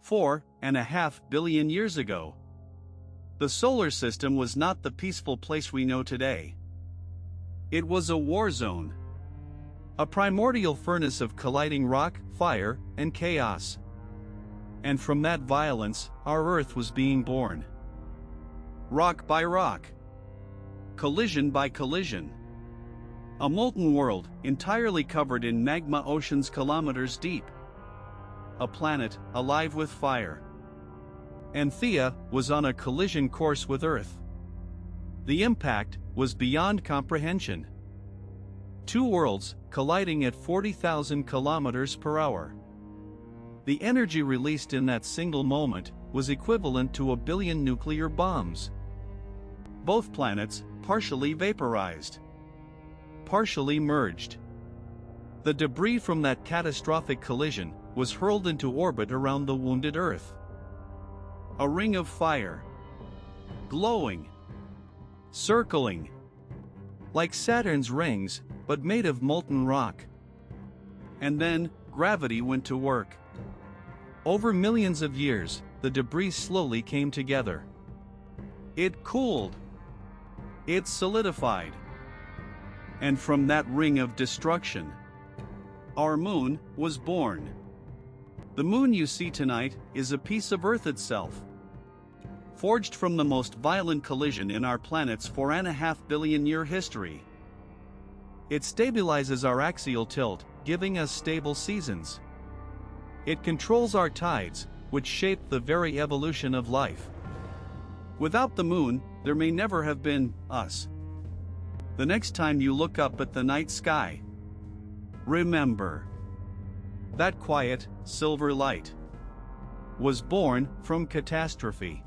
4.5 billion years ago. The solar system was not the peaceful place we know today. It was a war zone. A primordial furnace of colliding rock, fire, and chaos. And from that violence, our Earth was being born. Rock by rock. Collision by collision. A molten world, entirely covered in magma oceans kilometers deep. A planet, alive with fire. And Theia was on a collision course with Earth. The impact was beyond comprehension. Two worlds colliding at 40,000 kilometers per hour. The energy released in that single moment was equivalent to 1 billion nuclear bombs. Both planets partially vaporized, partially merged. The debris from that catastrophic collision was hurled into orbit around the wounded Earth. A ring of fire. Glowing. Circling. Like Saturn's rings, but made of molten rock. And then, gravity went to work. Over millions of years, the debris slowly came together. It cooled. It solidified. And from that ring of destruction, our moon was born. The moon you see tonight is a piece of Earth itself. Forged from the most violent collision in our planet's 4.5 billion year history. It stabilizes our axial tilt, giving us stable seasons. It controls our tides, which shape the very evolution of life. Without the moon, there may never have been us. The next time you look up at the night sky, remember that quiet, silver light was born from catastrophe.